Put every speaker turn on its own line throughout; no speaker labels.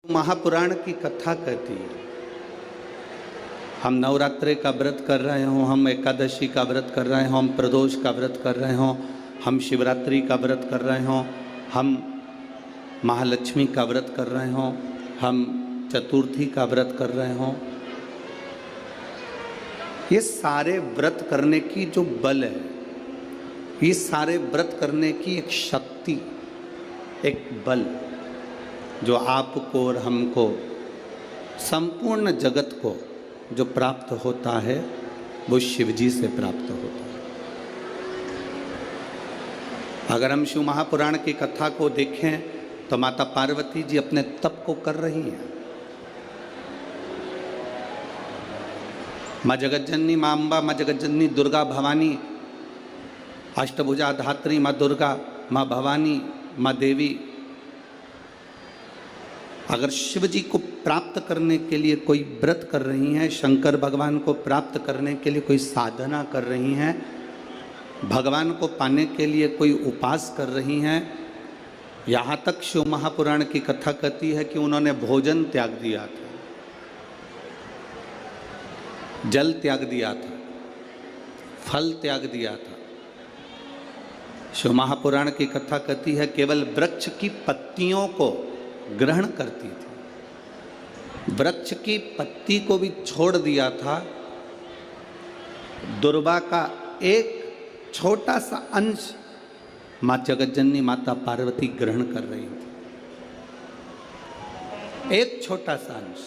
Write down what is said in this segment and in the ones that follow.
महापुराण की कथा कहती है। हम नवरात्रे का व्रत कर रहे हों, हम एकादशी का व्रत कर रहे हों, हम प्रदोष का व्रत कर रहे हों, हम शिवरात्रि का व्रत कर रहे हों, हम महालक्ष्मी का व्रत कर रहे हों, हम चतुर्थी का व्रत कर रहे हों, ये सारे व्रत करने की जो बल है, ये सारे व्रत करने की एक शक्ति, एक बल जो आपको और हमको, संपूर्ण जगत को जो प्राप्त होता है वो शिव जी से प्राप्त होता है। अगर हम शिव महापुराण की कथा को देखें तो माता पार्वती जी अपने तप को कर रही हैं। माँ जगज्जननी, माँ अम्बा, माँ जगज्जननी दुर्गा भवानी, अष्टभुजा धात्री माँ दुर्गा, माँ भवानी, माँ देवी, अगर शिव जी को प्राप्त करने के लिए कोई व्रत कर रही हैं, शंकर भगवान को प्राप्त करने के लिए कोई साधना कर रही हैं, भगवान को पाने के लिए कोई उपास कर रही हैं, यहाँ तक शिव महापुराण की कथा कहती है कि उन्होंने भोजन त्याग दिया था, जल त्याग दिया था, फल त्याग दिया था। शिव महापुराण की कथा कहती है केवल वृक्ष की पत्तियों को ग्रहण करती थी, वृक्ष की पत्ती को भी छोड़ दिया था। दुर्वा का एक छोटा सा अंश माँ जगज्जननी माता पार्वती ग्रहण कर रही थी, एक छोटा सा अंश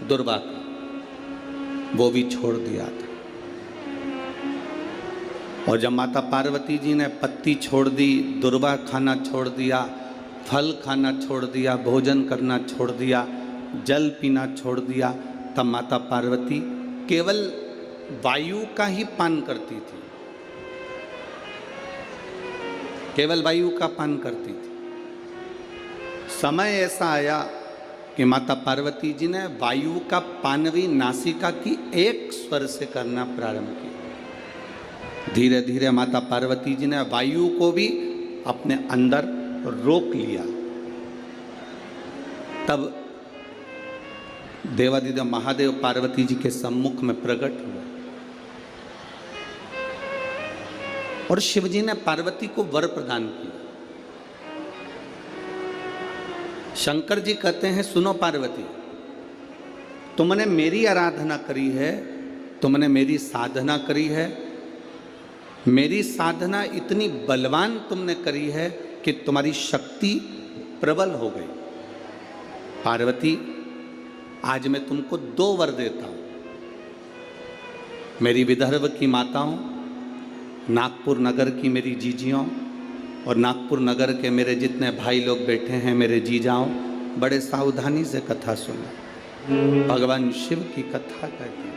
दुर्वा का, वो भी छोड़ दिया था। और जब माता पार्वती जी ने पत्ती छोड़ दी, दुर्वा खाना छोड़ दिया, फल खाना छोड़ दिया, भोजन करना छोड़ दिया, जल पीना छोड़ दिया, तब माता पार्वती केवल वायु का ही पान करती थी, केवल वायु का पान करती थी। समय ऐसा आया कि माता पार्वती जी ने वायु का पान भी नासिका की एक स्वर से करना प्रारंभ किया। धीरे धीरे माता पार्वती जी ने वायु को भी अपने अंदर रोक लिया। तब देवादिदेव महादेव पार्वती जी के सम्मुख में प्रकट हुए और शिव जी ने पार्वती को वर प्रदान किया। शंकर जी कहते हैं, सुनो पार्वती, तुमने मेरी आराधना करी है, तुमने मेरी साधना करी है, मेरी साधना इतनी बलवान तुमने करी है कि तुम्हारी शक्ति प्रबल हो गई। पार्वती, आज मैं तुमको 2 वर देता हूं। मेरी विदर्भ की माताओं, नागपुर नगर की मेरी जीजियों और नागपुर नगर के मेरे जितने भाई लोग बैठे हैं, मेरे जीजाओं, बड़े सावधानी से कथा सुनो। भगवान शिव की कथा कहते हैं।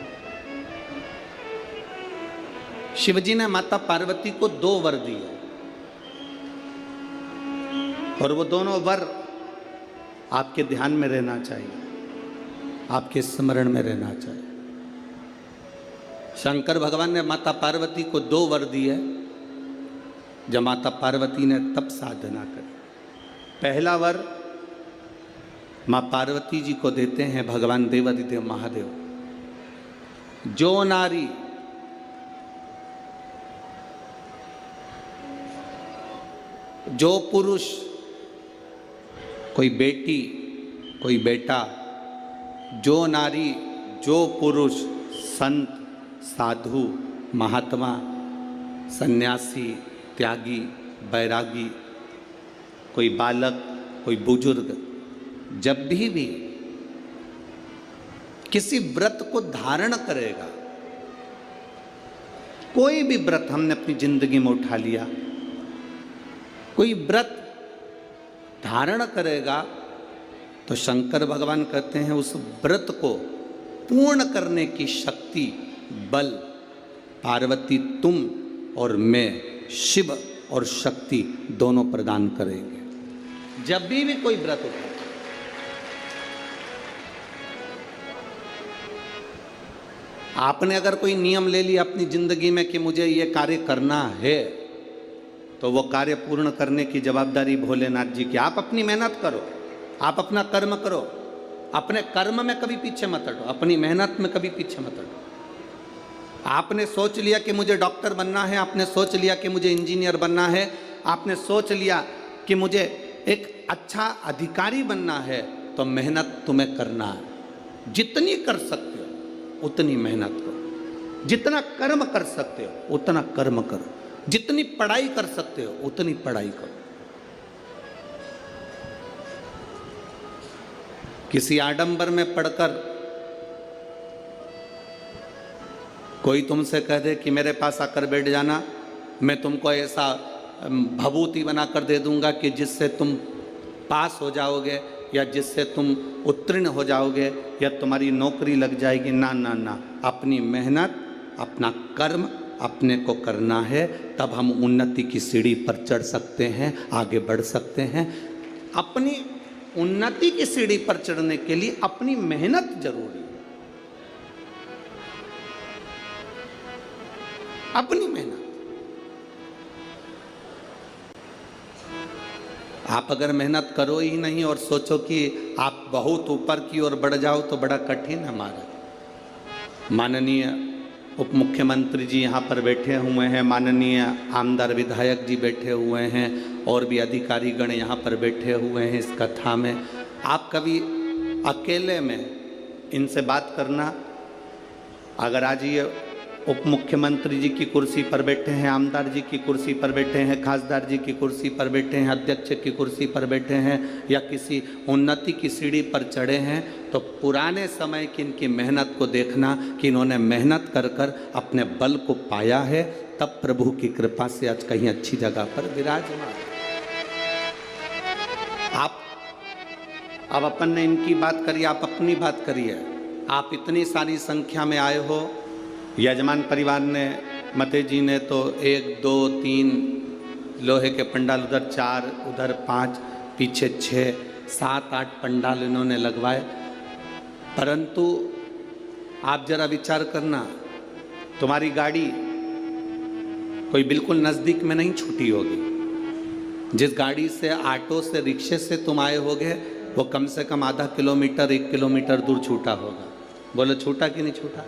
शिव जी ने माता पार्वती को 2 वर दिए और वो दोनों वर आपके ध्यान में रहना चाहिए, आपके स्मरण में रहना चाहिए। शंकर भगवान ने माता पार्वती को 2 वर दिए जब माता पार्वती ने तप साधना करी। पहला वर माँ पार्वती जी को देते हैं भगवान देवादिदेव महादेव, जो नारी जो पुरुष, कोई बेटी कोई बेटा, जो नारी जो पुरुष, संत साधु महात्मा, सन्यासी त्यागी बैरागी, कोई बालक कोई बुजुर्ग, जब भी किसी व्रत को धारण करेगा, कोई भी व्रत हमने अपनी जिंदगी में उठा लिया, कोई व्रत धारण करेगा तो शंकर भगवान कहते हैं उस व्रत को पूर्ण करने की शक्ति, बल पार्वती तुम और मैं, शिव और शक्ति दोनों प्रदान करेंगे। जब भी कोई व्रत उठा, आपने अगर कोई नियम ले लिया अपनी जिंदगी में कि मुझे ये कार्य करना है, तो वो कार्य पूर्ण करने की जवाबदारी भोलेनाथ जी की। आप अपनी मेहनत करो, आप अपना कर्म करो, अपने कर्म में कभी पीछे मत हटो, अपनी मेहनत में कभी पीछे मत हटो। आपने सोच लिया कि मुझे डॉक्टर बनना है, आपने सोच लिया कि मुझे इंजीनियर बनना है, आपने सोच लिया कि मुझे एक अच्छा अधिकारी बनना है, तो मेहनत तुम्हें करना है। जितनी कर सकते हो उतनी मेहनत करो, जितना कर्म कर सकते हो उतना कर्म करो, जितनी पढ़ाई कर सकते हो उतनी पढ़ाई करो। किसी आडंबर में पढ़कर कोई तुमसे कह दे कि मेरे पास आकर बैठ जाना, मैं तुमको ऐसा भभूति बनाकर दे दूंगा कि जिससे तुम पास हो जाओगे या जिससे तुम उत्तीर्ण हो जाओगे या तुम्हारी नौकरी लग जाएगी। ना ना ना, अपनी मेहनत, अपना कर्म अपने को करना है, तब हम उन्नति की सीढ़ी पर चढ़ सकते हैं, आगे बढ़ सकते हैं। अपनी उन्नति की सीढ़ी पर चढ़ने के लिए अपनी मेहनत जरूरी है, अपनी मेहनत। आप अगर मेहनत करो ही नहीं और सोचो कि आप बहुत ऊपर की ओर बढ़ जाओ तो बड़ा कठिन है हमारा। माननीय उप मुख्यमंत्री जी यहाँ पर बैठे हुए हैं, माननीय आमदार विधायक जी बैठे हुए हैं, और भी अधिकारी गण यहाँ पर बैठे हुए हैं इस कथा में। आप कभी अकेले में इनसे बात करना, अगर आज ये उप मुख्यमंत्री जी की कुर्सी पर बैठे हैं, आमदार जी की कुर्सी पर बैठे हैं, खासदार जी की कुर्सी पर बैठे हैं, अध्यक्ष की कुर्सी पर बैठे हैं, या किसी उन्नति की सीढ़ी पर चढ़े हैं, तो पुराने समय की इनकी मेहनत को देखना कि इन्होंने मेहनत कर कर अपने बल को पाया है, तब प्रभु की कृपा से आज कहीं अच्छी जगह पर विराजमान। आप अब अपन ने इनकी बात करी, आप अपनी बात करिए। आप इतनी सारी संख्या में आए हो, यजमान परिवार ने, मते जी ने तो 1 2 3 लोहे के पंडाल, उधर 4, उधर 5, पीछे 6 7 8 पंडाल इन्होंने लगवाए। परंतु आप जरा विचार करना, तुम्हारी गाड़ी कोई बिल्कुल नज़दीक में नहीं छूटी होगी। जिस गाड़ी से, ऑटो से, रिक्शे से तुम आए होगे, वो कम से कम आधा किलोमीटर 1 किलोमीटर दूर छूटा होगा। बोलो छूटा कि नहीं छूटा?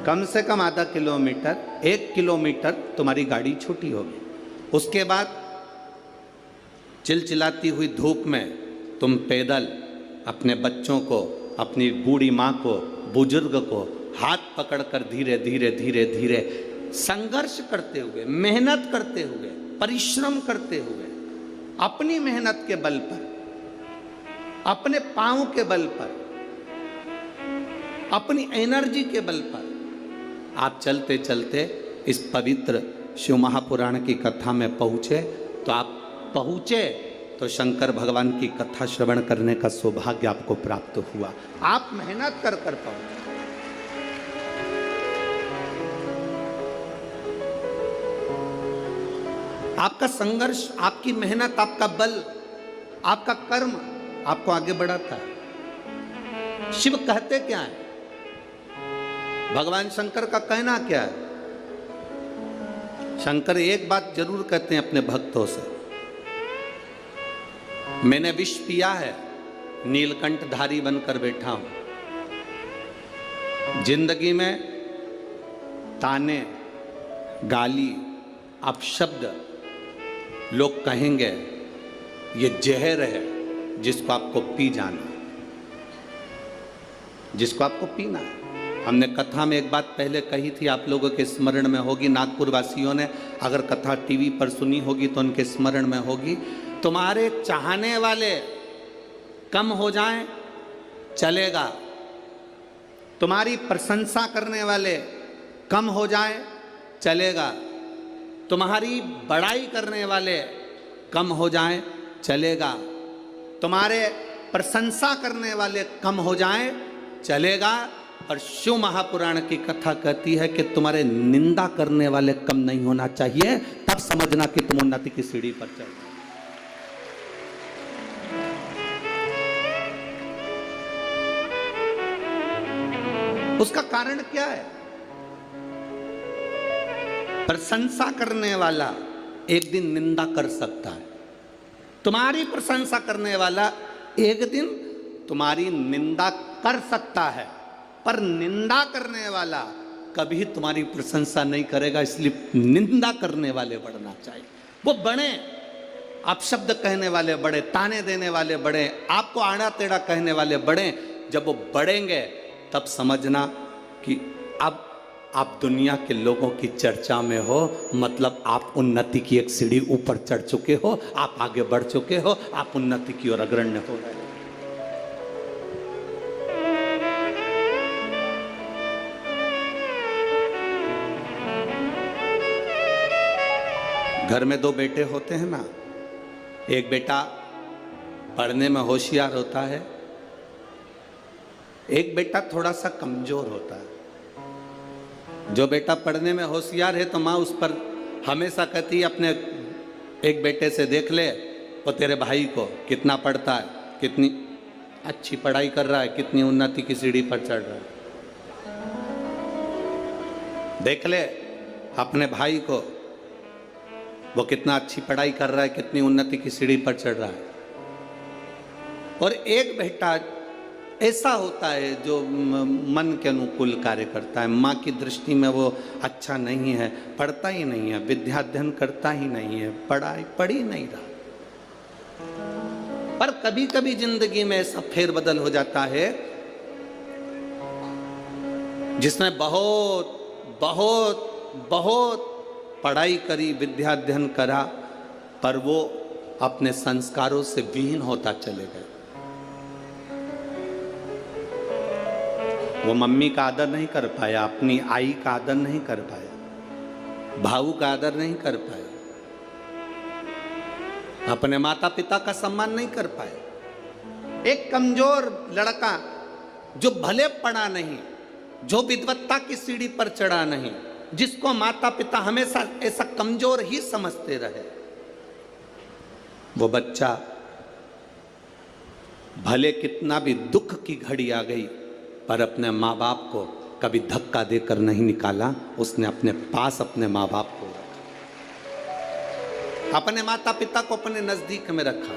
कम से कम आधा किलोमीटर 1 किलोमीटर तुम्हारी गाड़ी छूटी होगी। उसके बाद चिलचिलाती हुई धूप में तुम पैदल अपने बच्चों को, अपनी बूढ़ी माँ को, बुजुर्ग को हाथ पकड़कर धीरे धीरे धीरे धीरे संघर्ष करते हुए, मेहनत करते हुए, परिश्रम करते हुए, अपनी मेहनत के बल पर, अपने पांव के बल पर, अपनी एनर्जी के बल पर आप चलते चलते इस पवित्र शिव महापुराण की कथा में पहुँचे। तो आप पहुँचे तो शंकर भगवान की कथा श्रवण करने का सौभाग्य आपको प्राप्त हुआ। आप मेहनत कर कर पहुँचे। आपका संघर्ष, आपकी मेहनत, आपका बल, आपका कर्म आपको आगे बढ़ाता है। शिव कहते क्या है? भगवान शंकर का कहना क्या है? शंकर एक बात जरूर कहते हैं अपने भक्तों से, मैंने विष पिया है, नीलकंठधारी बनकर बैठा हूं। जिंदगी में ताने, गाली, अपशब्द लोग कहेंगे, ये जहर है जिसको आपको पी जाना, जिसको आपको पीना है। हमने कथा में एक बात पहले कही थी, आप लोगों के स्मरण में होगी, नागपुर वासियों ने अगर कथा टीवी पर सुनी होगी तो उनके स्मरण में होगी। तुम्हारे चाहने वाले कम हो जाएं चलेगा, तुम्हारी प्रशंसा करने वाले कम हो जाएं चलेगा, तुम्हारी बड़ाई करने वाले कम हो जाएं चलेगा, तुम्हारे प्रशंसा करने वाले कम हो जाएं चलेगा। और शिव महापुराण की कथा कहती है कि तुम्हारे निंदा करने वाले कम नहीं होना चाहिए, तब समझना कि तुम उन्नति की सीढ़ी पर चल रहे। उसका कारण क्या है? प्रशंसा करने वाला एक दिन निंदा कर सकता है। तुम्हारी प्रशंसा करने वाला एक दिन तुम्हारी निंदा कर सकता है, पर निंदा करने वाला कभी तुम्हारी प्रशंसा नहीं करेगा। इसलिए निंदा करने वाले बढ़ना चाहिए। वो बड़े अपशब्द कहने वाले बड़े, ताने देने वाले बड़े, आपको आड़ा टेढ़ा कहने वाले बड़े, जब वो बढ़ेंगे तब समझना कि अब आप दुनिया के लोगों की चर्चा में हो, मतलब आप उन्नति की एक सीढ़ी ऊपर चढ़ चुके हो, आप आगे बढ़ चुके हो, आप उन्नति की ओर अग्रण्य हो रहे हो। घर में दो बेटे होते हैं ना, एक बेटा पढ़ने में होशियार होता है, एक बेटा थोड़ा सा कमजोर होता है। जो बेटा पढ़ने में होशियार है तो माँ उस पर हमेशा कहती है अपने एक बेटे से, देख ले वो तेरे भाई को कितना पढ़ता है, कितनी अच्छी पढ़ाई कर रहा है, कितनी उन्नति की सीढ़ी पर चढ़ रहा है। देख ले अपने भाई को, वो कितना अच्छी पढ़ाई कर रहा है, कितनी उन्नति की सीढ़ी पर चढ़ रहा है। और एक बेटा ऐसा होता है जो मन के अनुकूल कार्य करता है, माँ की दृष्टि में वो अच्छा नहीं है, पढ़ता ही नहीं है, विद्याध्ययन करता ही नहीं है, पढ़ाई पढ़ ही नहीं रहा। पर कभी कभी जिंदगी में ऐसा फेरबदल हो जाता है, जिसने बहुत बहुत बहुत पढ़ाई करी, विद्याध्ययन करा, पर वो अपने संस्कारों से विहीन होता चले गए। वो मम्मी का आदर नहीं कर पाया, अपनी आई का आदर नहीं कर पाया, भाऊ का आदर नहीं कर पाया, अपने माता पिता का सम्मान नहीं कर पाया। एक कमजोर लड़का जो भले पढ़ा नहीं, जो विद्वत्ता की सीढ़ी पर चढ़ा नहीं, जिसको माता पिता हमेशा ऐसा कमजोर ही समझते रहे, वो बच्चा भले कितना भी दुख की घड़ी आ गई, पर अपने माँ बाप को कभी धक्का देकर नहीं निकाला। उसने अपने पास अपने माँ बाप को रखा, अपने माता पिता को अपने नजदीक में रखा।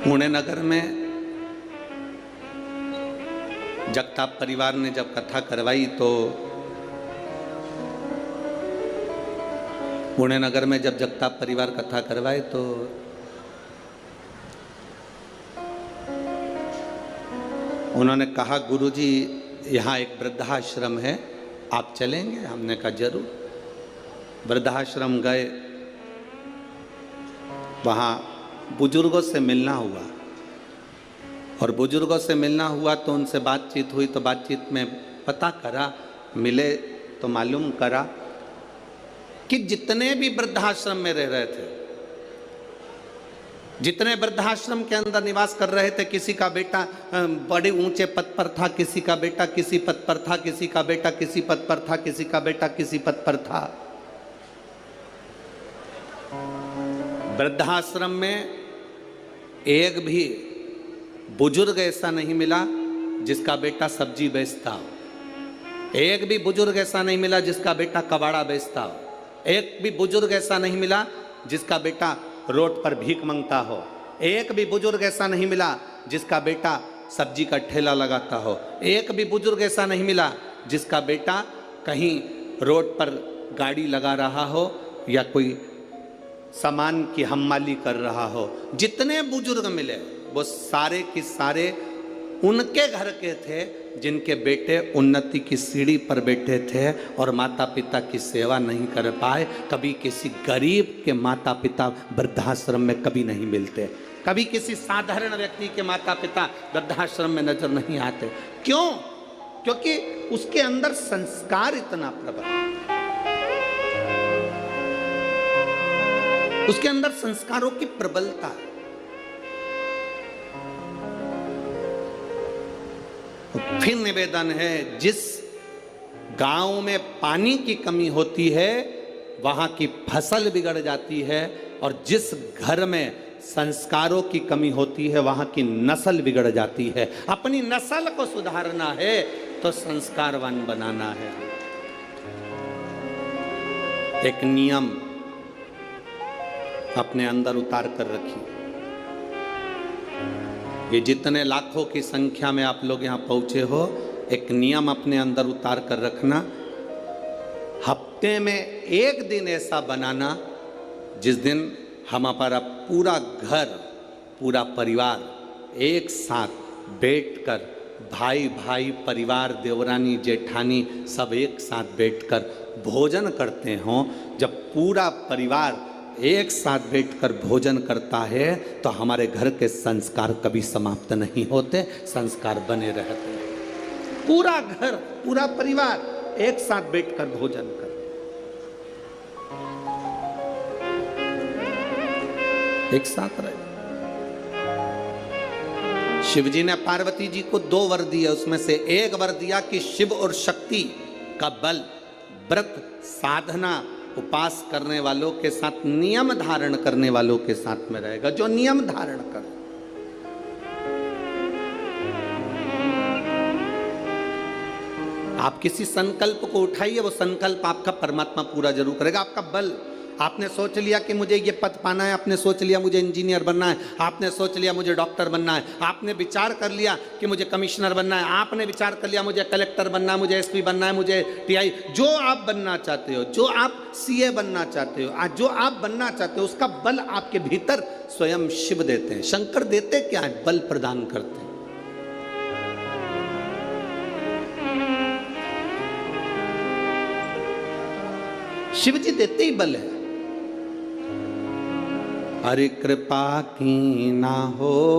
पुणे नगर में जगताप परिवार ने जब कथा करवाई तो पुणे नगर में जब जगताप परिवार कथा करवाए तो उन्होंने कहा, गुरुजी यहाँ एक वृद्धाश्रम है, आप चलेंगे? हमने कहा जरूर। वृद्धाश्रम गए, वहाँ बुजुर्गों से मिलना हुआ, और बुजुर्गों से मिलना हुआ तो उनसे बातचीत हुई। तो बातचीत में पता करा, मिले तो मालूम करा कि जितने भी वृद्धाश्रम में रह रहे थे, जितने वृद्धाश्रम के अंदर निवास कर रहे थे, किसी का बेटा बड़े ऊंचे पद पर था, किसी का बेटा किसी पद पर था, किसी का बेटा किसी पद पर था, किसी का बेटा किसी पद पर था। वृद्धाश्रम में एक भी बुजुर्ग ऐसा नहीं मिला जिसका बेटा सब्जी बेचता हो, एक भी बुजुर्ग ऐसा नहीं मिला जिसका बेटा कबाड़ा बेचता हो, एक भी बुजुर्ग ऐसा नहीं मिला जिसका बेटा रोड पर भीख मांगता हो, एक भी बुजुर्ग ऐसा नहीं मिला जिसका बेटा सब्जी का ठेला लगाता हो, एक भी बुजुर्ग ऐसा नहीं मिला जिसका बेटा कहीं रोड पर गाड़ी लगा रहा हो या कोई सामान की हम्माली कर रहा हो। जितने बुजुर्ग मिले वो सारे के सारे उनके घर के थे जिनके बेटे उन्नति की सीढ़ी पर बैठे थे और माता पिता की सेवा नहीं कर पाए। कभी किसी गरीब के माता पिता वृद्धाश्रम में कभी नहीं मिलते, कभी किसी साधारण व्यक्ति के माता पिता वृद्धाश्रम में नजर नहीं आते। क्यों? क्योंकि उसके अंदर संस्कार इतना प्रबल, उसके अंदर संस्कारों की प्रबलता है। फिर निवेदन है, जिस गांव में पानी की कमी होती है वहां की फसल बिगड़ जाती है, और जिस घर में संस्कारों की कमी होती है वहां की नस्ल बिगड़ जाती है। अपनी नस्ल को सुधारना है तो संस्कारवान बनाना है। एक नियम अपने अंदर उतार कर रखिए। ये जितने लाखों की संख्या में आप लोग यहां पहुंचे हो, एक नियम अपने अंदर उतार कर रखना। हफ्ते में एक दिन ऐसा बनाना जिस दिन हमारा पूरा घर, पूरा परिवार एक साथ बैठकर, भाई भाई, परिवार, देवरानी, जेठानी सब एक साथ बैठकर भोजन करते हों। जब पूरा परिवार एक साथ बैठकर भोजन करता है तो हमारे घर के संस्कार कभी समाप्त नहीं होते, संस्कार बने रहते हैं। पूरा घर, पूरा परिवार एक साथ बैठकर भोजन कर, एक साथ रहे। शिव जी ने पार्वती जी को 2 वर दिए, उसमें से एक वर दिया कि शिव और शक्ति का बल व्रत, साधना, उपास करने वालों के साथ, नियम धारण करने वालों के साथ में रहेगा, जो नियम धारण कर। आप किसी संकल्प को उठाइए, वो संकल्प आपका परमात्मा पूरा जरूर करेगा। आपका बल, आपने सोच लिया कि मुझे ये पद पाना है, आपने सोच लिया मुझे इंजीनियर बनना है, आपने सोच लिया मुझे डॉक्टर बनना है, आपने विचार कर लिया कि मुझे कमिश्नर बनना है, आपने विचार कर लिया मुझे कलेक्टर बनना है, मुझे एसपी बनना है, मुझे टीआई, जो आप बनना चाहते हो, जो आप सीए बनना चाहते हो, जो आप बनना चाहते हो, उसका बल आपके भीतर स्वयं शिव देते हैं। शंकर देते क्या है? बल प्रदान करते हैं। शिव जी देते ही बल है। हरि कृपा की ना होती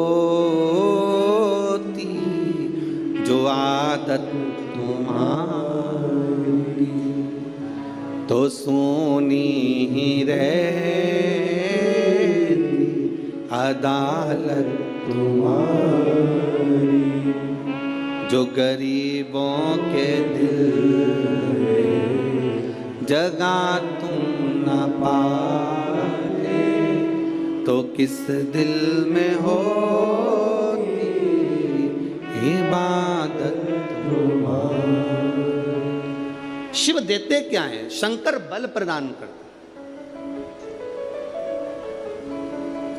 जो आदत तुम्हारी, तो सोनी ही रहती अदालत तुम्हारी। जो गरीबों के दिल जगा तुम न पाए, तो किस दिल में होती इबादत तुम्हारी। शिव देते क्या है? शंकर बल प्रदान करते।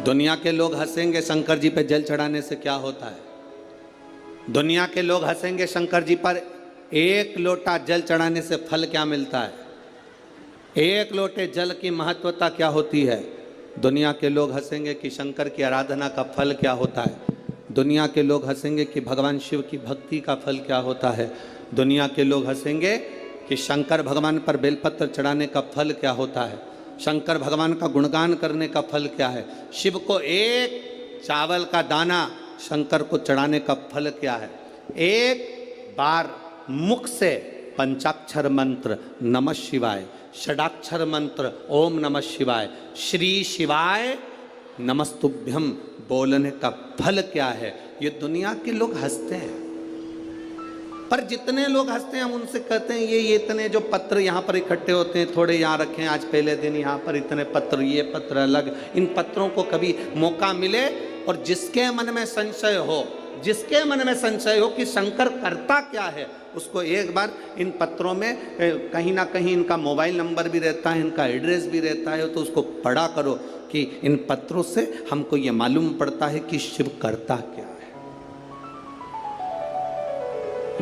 दुनिया के लोग हंसेंगे शंकर जी पे जल चढ़ाने से क्या होता है? दुनिया के लोग हंसेंगे शंकर जी पर एक लोटा जल चढ़ाने से फल क्या मिलता है? एक लोटे जल की महत्वता क्या होती है? दुनिया के लोग हंसेंगे कि शंकर की आराधना का फल क्या होता है। दुनिया के लोग हंसेंगे कि भगवान शिव की भक्ति का फल क्या होता है। दुनिया के लोग हंसेंगे कि शंकर भगवान पर बेलपत्र चढ़ाने का फल क्या होता है। शंकर भगवान का गुणगान करने का फल क्या है। शिव को एक चावल का दाना शंकर को चढ़ाने का फल क्या है। एक बार मुख से पंचाक्षर मंत्र नमः शिवाय, षडाक्षर मंत्र ओम नमः शिवाय, श्री शिवाय नमस्तुभ्यम बोलने का फल क्या है। ये दुनिया के लोग हंसते हैं, पर जितने लोग हंसते हैं हम उनसे कहते हैं ये इतने जो पत्र यहाँ पर इकट्ठे होते हैं, थोड़े यहाँ रखें, आज पहले दिन यहाँ पर इतने पत्र, ये पत्र अलग। इन पत्रों को कभी मौका मिले और जिसके मन में संशय हो, जिसके मन में संशय हो कि शंकर करता क्या है, उसको एक बार इन पत्रों में कहीं ना कहीं इनका मोबाइल नंबर भी रहता है, इनका एड्रेस भी रहता है, तो उसको पढ़ा करो कि इन पत्रों से हमको ये मालूम पड़ता है कि शिव करता क्या है।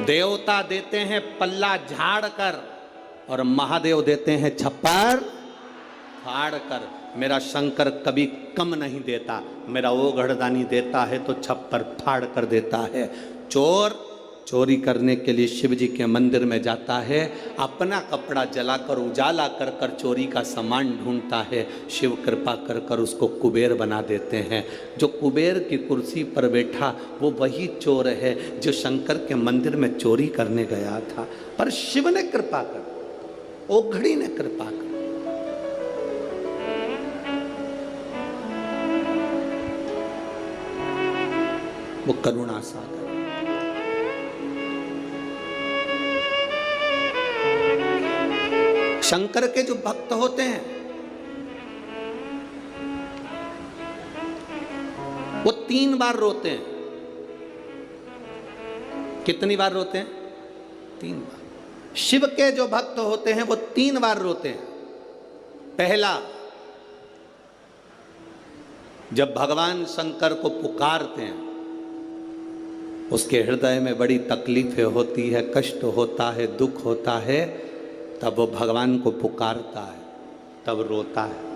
देवता देते हैं पल्ला झाड़ कर और महादेव देते हैं छप्पर फाड़ कर। मेरा शंकर कभी कम नहीं देता, मेरा वो घड़दानी देता है तो छप्पर फाड़ कर देता है। चोर चोरी करने के लिए शिव जी के मंदिर में जाता है, अपना कपड़ा जलाकर उजाला कर कर चोरी का सामान ढूंढता है। शिव कृपा कर कर उसको कुबेर बना देते हैं। जो कुबेर की कुर्सी पर बैठा वो वही चोर है जो शंकर के मंदिर में चोरी करने गया था, पर शिव ने कृपा कर, ओघड़ी ने कृपा कर। वो करुणा सागर। शंकर के जो भक्त होते हैं वो 3 बार रोते हैं। कितनी बार रोते हैं? 3 बार। शिव के जो भक्त होते हैं वो 3 बार रोते हैं। पहला, जब भगवान शंकर को पुकारते हैं, उसके हृदय में बड़ी तकलीफें होती है, कष्ट होता है, दुख होता है, तब वो भगवान को पुकारता है, तब रोता है।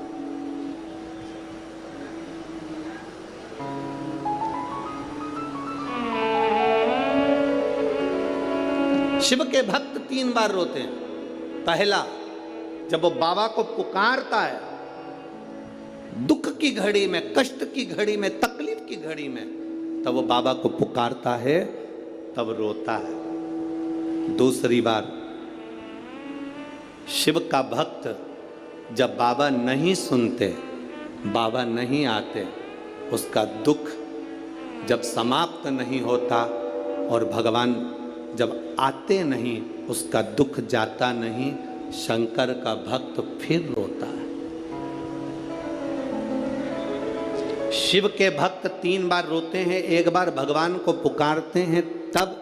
शिव के भक्त 3 बार रोते हैं। पहला, जब वो बाबा को पुकारता है, दुख की घड़ी में, कष्ट की घड़ी में, तकलीफ की घड़ी में, तब वो बाबा को पुकारता है, तब रोता है। दूसरी बार, शिव का भक्त जब बाबा नहीं सुनते, बाबा नहीं आते, उसका दुख जब समाप्त नहीं होता और भगवान जब आते नहीं, उसका दुख जाता नहीं, शंकर का भक्त फिर रोता है। शिव के भक्त 3 बार रोते हैं। एक बार भगवान को पुकारते हैं तब,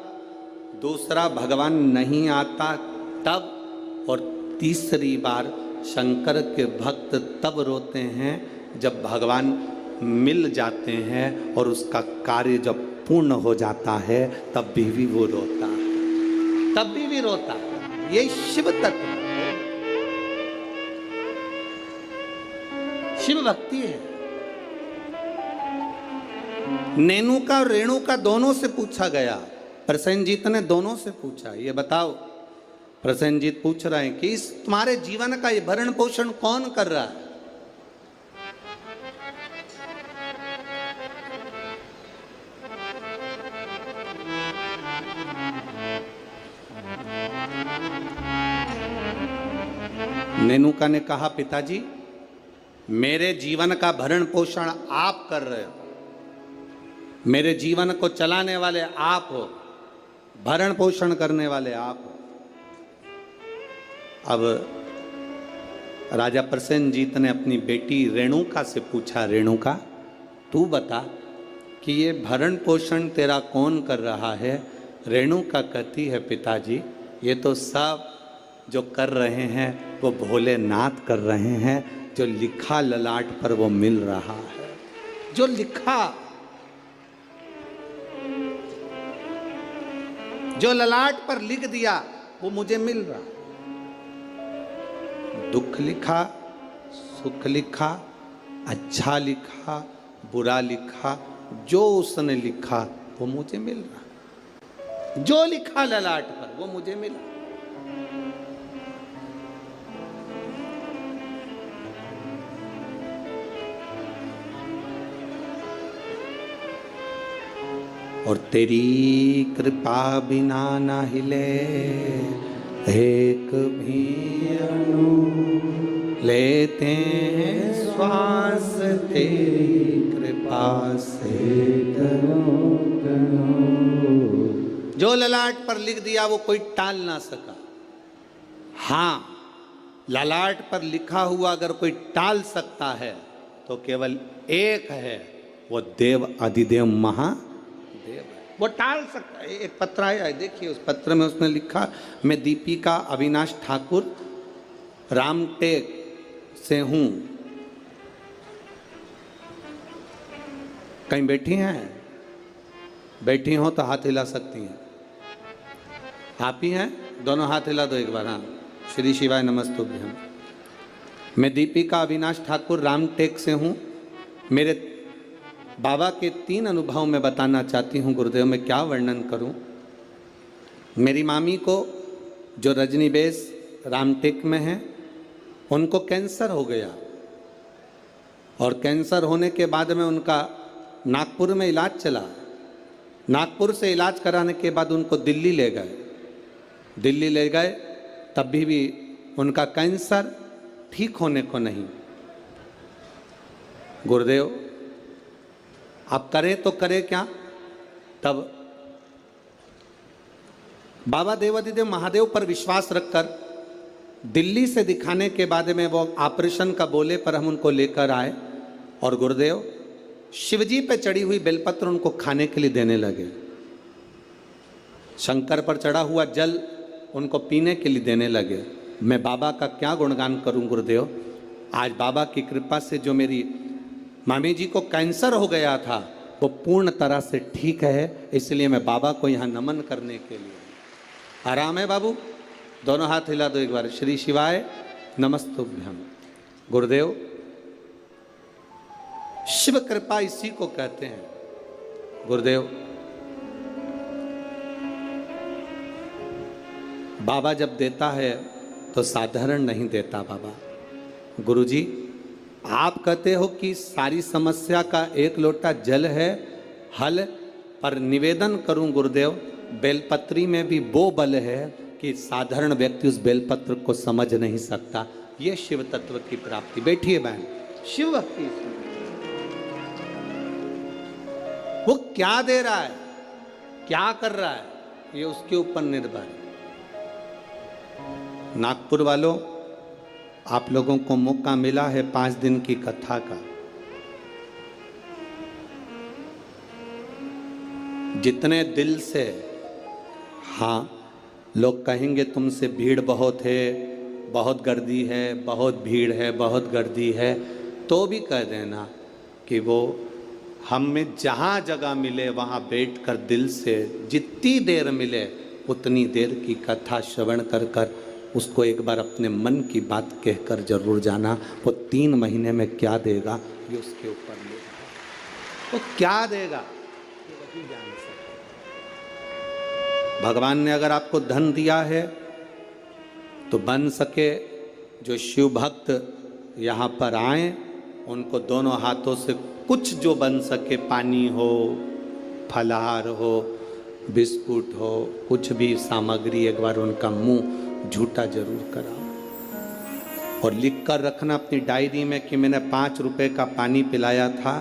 दूसरा भगवान नहीं आता तब, और तीसरी बार शंकर के भक्त तब रोते हैं जब भगवान मिल जाते हैं और उसका कार्य जब पूर्ण हो जाता है, तब भी वो रोता है, तब भी रोता है। ये शिव तत्व है, शिव भक्ति है। नेनुका और रेणुका दोनों से पूछा गया। प्रसेनजीत ने दोनों से पूछा, ये बताओ, प्रसेनजीत पूछ रहे हैं कि इस तुम्हारे जीवन का ये भरण पोषण कौन कर रहा है? नेनुका ने कहा, पिताजी मेरे जीवन का भरण पोषण आप कर रहे हो, मेरे जीवन को चलाने वाले आप हो, भरण पोषण करने वाले आप हो। अब राजा प्रसेनजीत ने अपनी बेटी रेणुका से पूछा, रेणुका तू बता कि ये भरण पोषण तेरा कौन कर रहा है? रेणुका कहती है, पिताजी ये तो सब जो कर रहे हैं वो भोलेनाथ कर रहे हैं, जो लिखा ललाट पर वो मिल रहा है, जो लिखा, जो ललाट पर लिख दिया वो मुझे मिल रहा। दुख लिखा, सुख लिखा, अच्छा लिखा, बुरा लिखा, जो उसने लिखा वो मुझे मिल रहा। जो लिखा ललाट पर वो मुझे मिला। और तेरी कृपा बिना न हिले एक भी अणु, लेते हैं श्वास तेरी कृपा से तनो तनो। जो ललाट पर लिख दिया वो कोई टाल ना सका। हाँ, ललाट पर लिखा हुआ अगर कोई टाल सकता है तो केवल एक है, वो देव अधिदेव महादेव है, वो टाल सकता है। एक पत्र आया है, देखिए उस पत्र में उसने लिखा, मैं दीपिका अविनाश ठाकुर रामटेक से हूँ। कहीं बैठी हैं? बैठी हो तो हाथ हिला सकती हैं। आप ही हैं? दोनों हाथ हिला दो एक बार। हाँ, श्री शिवाय नमस्तुभ्यम। मैं दीपिका अविनाश ठाकुर रामटेक से हूँ। मेरे बाबा के 3 अनुभव मैं बताना चाहती हूँ गुरुदेव, मैं क्या वर्णन करूँ। मेरी मामी को जो रजनीबेस रामटेक में है, उनको कैंसर हो गया और कैंसर होने के बाद में उनका नागपुर में इलाज चला। नागपुर से इलाज कराने के बाद उनको दिल्ली ले गए। दिल्ली ले गए तब भी उनका कैंसर ठीक होने को नहीं। गुरुदेव आप करें तो करें क्या? तब बाबा देवाधिदेव महादेव पर विश्वास रखकर दिल्ली से दिखाने के बाद में वो ऑपरेशन का बोले पर हम उनको लेकर आए। और गुरुदेव शिवजी पे चढ़ी हुई बेलपत्र उनको खाने के लिए देने लगे। शंकर पर चढ़ा हुआ जल उनको पीने के लिए देने लगे। मैं बाबा का क्या गुणगान करूं गुरुदेव। आज बाबा की कृपा से जो मेरी मामी जी को कैंसर हो गया था वो पूर्ण तरह से ठीक है, इसलिए मैं बाबा को यहाँ नमन करने के लिए। आराम है बाबू? दोनों हाथ हिला दो एक बार। श्री शिवाय नमस्तुभ्यम। गुरुदेव, शिव कृपा इसी को कहते हैं। गुरुदेव, बाबा जब देता है तो साधारण नहीं देता बाबा। गुरुजी, आप कहते हो कि सारी समस्या का एक लोटा जल है हल, पर निवेदन करूं गुरुदेव, बेलपत्री में भी वो बल है कि साधारण व्यक्ति उस बेलपत्र को समझ नहीं सकता। ये शिव तत्व की प्राप्ति। बैठिए बहन। शिव भक्ति वो क्या दे रहा है, क्या कर रहा है, ये उसके ऊपर निर्भर है। नागपुर वालों, आप लोगों को मौका मिला है 5 दिन की कथा का। जितने दिल से, हाँ लोग कहेंगे तुमसे भीड़ बहुत है, बहुत गर्दी है, बहुत भीड़ है, बहुत गर्दी है, तो भी कह देना कि वो हम में जहाँ जगह मिले वहाँ बैठकर दिल से जितनी देर मिले उतनी देर की कथा श्रवण कर कर उसको एक बार अपने मन की बात कहकर जरूर जाना। वो 3 महीने में क्या देगा ये उसके ऊपर निर्भर। वो क्या देगा ये वही जान सकता। भगवान ने अगर आपको धन दिया है तो बन सके जो शिव भक्त यहाँ पर आए उनको दोनों हाथों से कुछ जो बन सके, पानी हो, फलाहार हो, बिस्कुट हो, कुछ भी सामग्री, एक बार उनका मुंह झूठा जरूर कराओ और लिख कर रखना अपनी डायरी में कि मैंने 5 रुपए का पानी पिलाया था।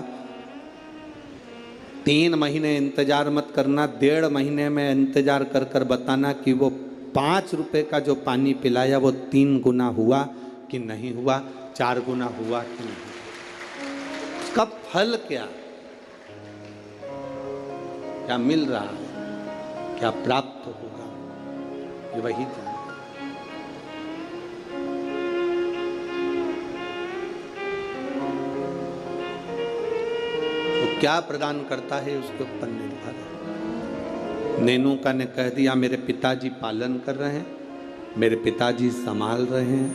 3 महीने इंतजार मत करना, 1.5 महीने में इंतजार कर कर बताना कि वो 5 रुपए का जो पानी पिलाया वो 3 गुना हुआ कि नहीं हुआ, 4 गुना हुआ कि नहीं। उसका फल क्या क्या मिल रहा है, क्या प्राप्त होगा, ये वही जान। क्या प्रदान करता है उसके ऊपर निर्भर है। नेनुका ने कह दिया मेरे पिताजी पालन कर रहे हैं, मेरे पिताजी संभाल रहे हैं,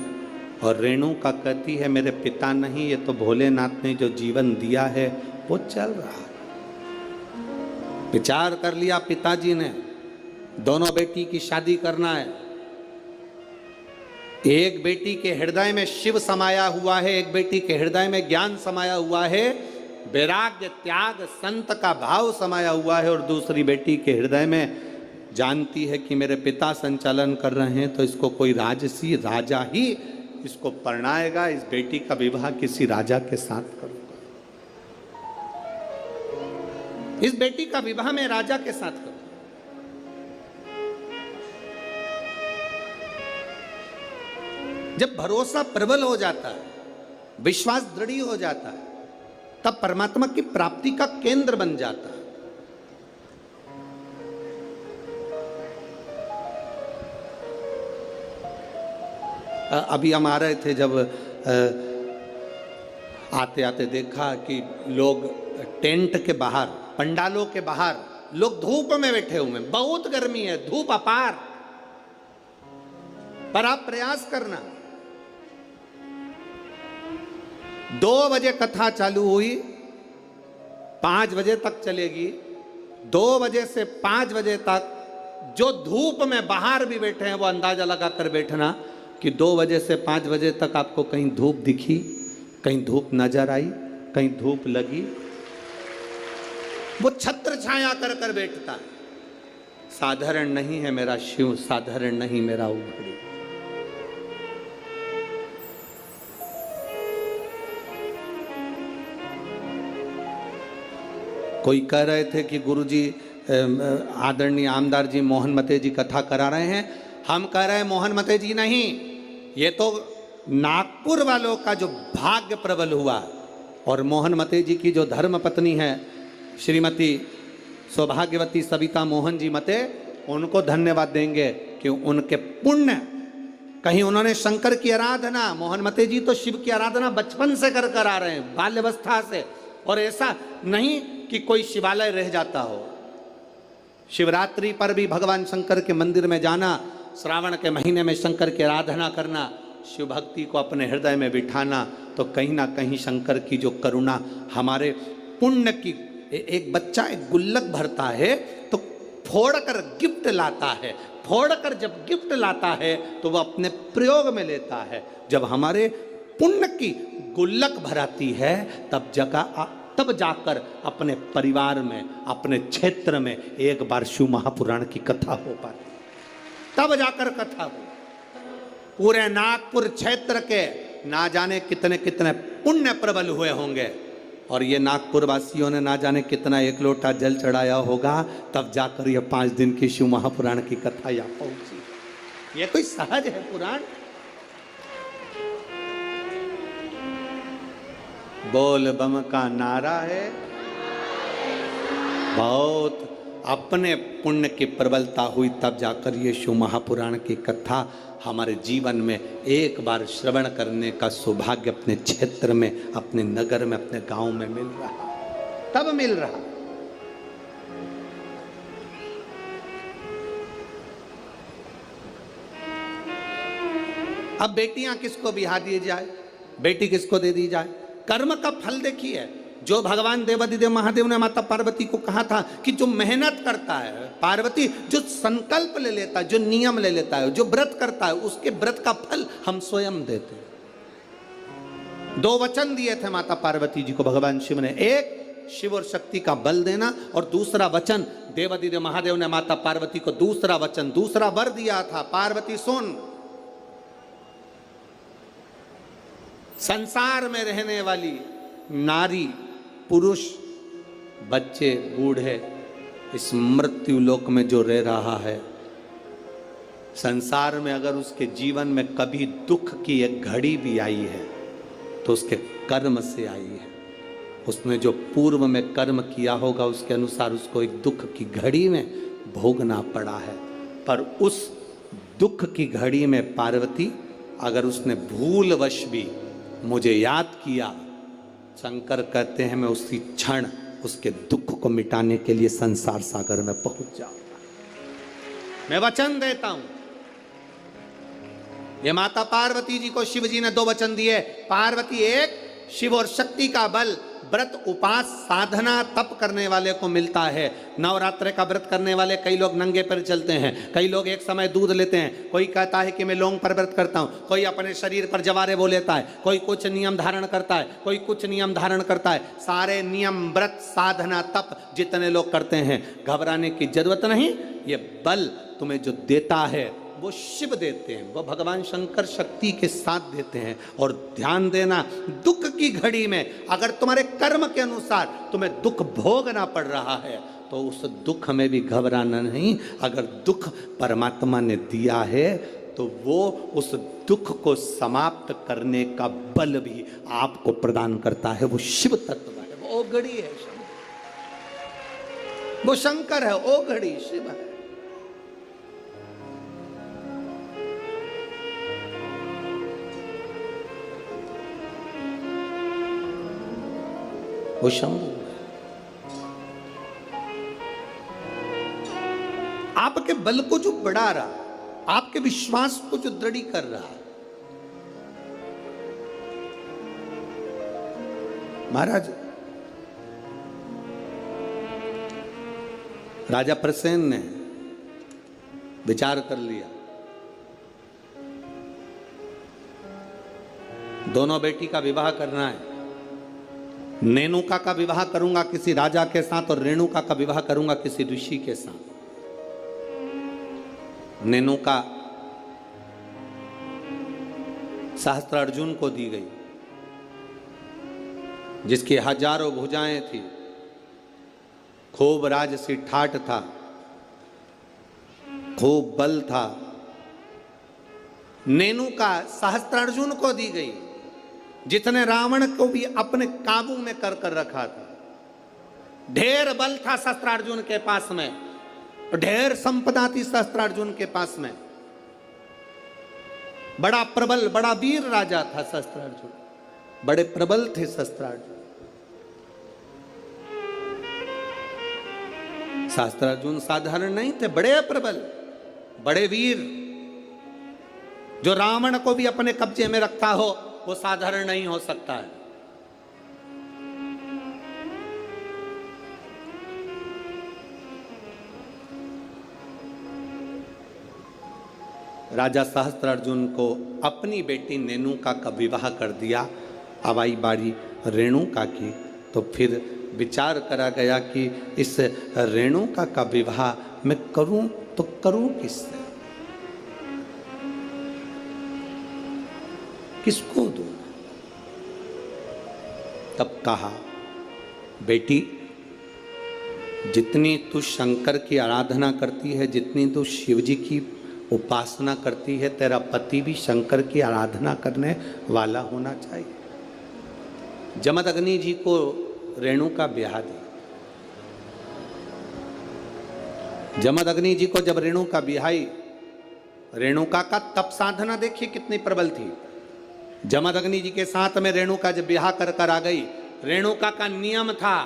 और रेणुका कहती है मेरे पिता नहीं, ये तो भोलेनाथ ने जो जीवन दिया है वो चल रहा है। विचार कर लिया पिताजी ने, दोनों बेटी की शादी करना है। एक बेटी के हृदय में शिव समाया हुआ है, एक बेटी के हृदय में ज्ञान समाया हुआ है, वैराग्य त्याग संत का भाव समाया हुआ है, और दूसरी बेटी के हृदय में जानती है कि मेरे पिता संचालन कर रहे हैं तो इसको कोई राजसी राजा ही इसको परणाएगा, इस बेटी का विवाह किसी राजा के साथ करूंगा, इस बेटी का विवाह मैं राजा के साथ करूंगा। जब भरोसा प्रबल हो जाता है, विश्वास दृढ़ हो जाता है, तब परमात्मा की प्राप्ति का केंद्र बन जाता है। अभी हम आ रहे थे, जब आते आते देखा कि लोग टेंट के बाहर, पंडालों के बाहर लोग धूप में बैठे हुए हैं। बहुत गर्मी है, धूप अपार, पर आप प्रयास करना। 2 बजे कथा चालू हुई, 5 बजे तक चलेगी। 2 बजे से 5 बजे तक जो धूप में बाहर भी बैठे हैं वो अंदाजा लगा कर बैठना कि 2 बजे से 5 बजे तक आपको कहीं धूप दिखी, कहीं धूप नजर आई, कहीं धूप लगी। वो छत्र छाया कर कर बैठता है। साधारण नहीं है मेरा शिव, साधारण नहीं मेरा उघड़ी। कोई कह रहे थे कि गुरुजी, आदरणीय आमदार जी मोहन मते जी कथा करा रहे हैं। हम कह रहे हैं मोहन मते जी नहीं, ये तो नागपुर वालों का जो भाग्य प्रबल हुआ, और मोहनमते जी की जो धर्म पत्नी है श्रीमती सौभाग्यवती सविता मोहन जी मते, उनको धन्यवाद देंगे कि उनके पुण्य, कहीं उन्होंने शंकर की आराधना, मोहनमते जी तो शिव की आराधना बचपन से कर कर आ रहे हैं, बाल्यावस्था से, और ऐसा नहीं कि कोई शिवालय रह जाता हो। शिवरात्रि पर भी भगवान शंकर के मंदिर में जाना, श्रावण के महीने में शंकर की आराधना करना, शिव भक्ति को अपने हृदय में बिठाना, तो कहीं ना कहीं शंकर की जो करुणा हमारे पुण्य की। एक बच्चा एक गुल्लक भरता है तो फोड़कर गिफ्ट लाता है, फोड़कर जब गिफ्ट लाता है तो वह अपने प्रयोग में लेता है। जब हमारे पुण्य की गुल्लक भराती है तब जाकर अपने परिवार में, अपने क्षेत्र में एक बार शिव महापुराण की कथा हो पाती, तब जाकर कथा हो। पूरे नागपुर क्षेत्र के ना जाने कितने कितने पुण्य प्रबल हुए होंगे, और ये नागपुर वासियों ने ना जाने कितना एक लोटा जल चढ़ाया होगा, तब जाकर ये 5 दिन की शिव महापुराण की कथा यहाँ पहुंची। ये कोई सहज है पुराण? बोल बम का नारा है। बहुत अपने पुण्य की प्रबलता हुई, तब जाकर ये शिव महापुराण की कथा हमारे जीवन में एक बार श्रवण करने का सौभाग्य अपने क्षेत्र में, अपने नगर में, अपने गांव में मिल रहा, तब मिल रहा। अब बेटियां किसको बिहा दी जाए, बेटी किसको दे दी जाए? कर्म का फल देखिए। जो भगवान देवादिदेव महादेव ने माता पार्वती को कहा था कि जो मेहनत करता है, पार्वती जो संकल्प ले लेता है, जो नियम ले लेता है, जो व्रत करता है, उसके व्रत का फल हम स्वयं देते हैं। 2 वचन दिए थे माता पार्वती जी को भगवान शिव ने, एक शिव और शक्ति का बल देना, और दूसरा वचन देवादिदेव महादेव ने माता पार्वती को दूसरा वचन, दूसरा वर दिया था, पार्वती सुन, संसार में रहने वाली नारी, पुरुष, बच्चे, बूढ़े, इस मृत्यु लोक में जो रह रहा है, संसार में अगर उसके जीवन में कभी दुख की एक घड़ी भी आई है तो उसके कर्म से आई है। उसने जो पूर्व में कर्म किया होगा उसके अनुसार उसको एक दुख की घड़ी में भोगना पड़ा है। पर उस दुख की घड़ी में पार्वती, अगर उसने भूलवश भी मुझे याद किया, शंकर कहते हैं मैं उसी क्षण उसके दुख को मिटाने के लिए संसार सागर में पहुंच जाऊंगा। मैं वचन देता हूं। ये माता पार्वती जी को शिव जी ने 2 वचन दिए। पार्वती, एक शिव और शक्ति का बल व्रत, उपास, साधना, तप करने वाले को मिलता है। नवरात्र का व्रत करने वाले कई लोग नंगे पैर चलते हैं, कई लोग एक समय दूध लेते हैं, कोई कहता है कि मैं लौंग पर व्रत करता हूं, कोई अपने शरीर पर जवारे वो लेता है, कोई कुछ नियम धारण करता है, कोई कुछ नियम धारण करता है। सारे नियम, व्रत, साधना, तप जितने लोग करते हैं, घबराने की जरूरत नहीं। ये बल तुम्हें जो देता है वो शिव देते हैं, वो भगवान शंकर शक्ति के साथ देते हैं। और ध्यान देना, दुख की घड़ी में अगर तुम्हारे कर्म के अनुसार तुम्हें दुख भोगना पड़ रहा है तो उस दुख में भी घबराना नहीं। अगर दुख परमात्मा ने दिया है तो वो उस दुख को समाप्त करने का बल भी आपको प्रदान करता है। वो शिव तत्व है, वो ओघड़ी है, वो शंकर है, ओघड़ी शिव है। वो शंभु आपके बल को जो बढ़ा रहा, आपके विश्वास को जो दृढ़ कर रहा। महाराज राजा प्रसेन ने विचार कर लिया, दोनों बेटी का विवाह करना है। नेनुका का विवाह करूंगा किसी राजा के साथ और रेणुका का विवाह करूंगा किसी ऋषि के साथ। नेनुका सहस्त्रार्जुन को दी गई, जिसकी हजारों भुजाएं थी, खूब राजसी ठाठ था, खूब बल था। नेनुका सहस्त्रार्जुन को दी गई, जितने रावण को भी अपने काबू में कर कर रखा था। ढेर बल था शस्त्रार्जुन के पास में, ढेर संपदा थी शस्त्रार्जुन के पास में। बड़ा प्रबल, बड़ा वीर राजा था शस्त्रार्जुन, बड़े प्रबल थे शस्त्रार्जुन। शस्त्रार्जुन साधारण नहीं थे, बड़े प्रबल, बड़े वीर। जो रावण को भी अपने कब्जे में रखता हो वो साधारण नहीं हो सकता है। राजा सहस्त्रार्जुन को अपनी बेटी मेनका का विवाह कर दिया। अब आई बारी रेणुका की, तो फिर विचार करा गया कि इस रेणुका का विवाह मैं करूं तो करूं किससे, किसको दूं। तब कहा, बेटी जितनी तू शंकर की आराधना करती है, जितनी तू शिव जी की उपासना करती है, तेरा पति भी शंकर की आराधना करने वाला होना चाहिए। जमदग्नि जी को रेणुका ब्याह दी। जमदग्नि जी को जब रेणुका ब्याही, रेणुका का तप साधना देखिए कितनी प्रबल थी। जमदग्नि जी के साथ में रेणुका जब ब्याह कर कर आ गई, रेणुका का नियम था,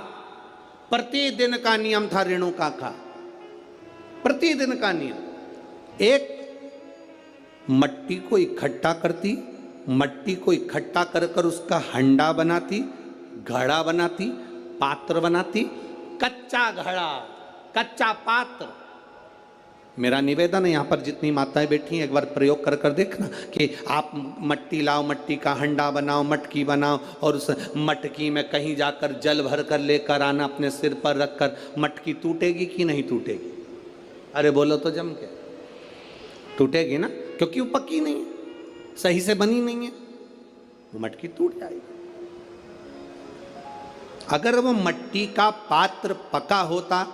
प्रतिदिन का नियम था रेणुका का, प्रतिदिन का नियम। एक मट्टी को इकट्ठा करती, मट्टी को इकट्ठा कर कर उसका हंडा बनाती, घड़ा बनाती, पात्र बनाती, कच्चा घड़ा, कच्चा पात्र। मेरा निवेदन है, यहाँ पर जितनी माताएं बैठी हैं एक बार प्रयोग कर कर देखना कि आप मट्टी लाओ, मट्टी का हंडा बनाओ, मटकी बनाओ और उस मटकी में कहीं जाकर जल भर कर लेकर आना, अपने सिर पर रखकर। मटकी टूटेगी कि नहीं टूटेगी? अरे बोलो तो जम के, टूटेगी ना, क्योंकि वो पक्की नहीं है, सही से बनी नहीं है, वो मटकी टूट जाएगी। अगर वो मट्टी का पात्र पका होता,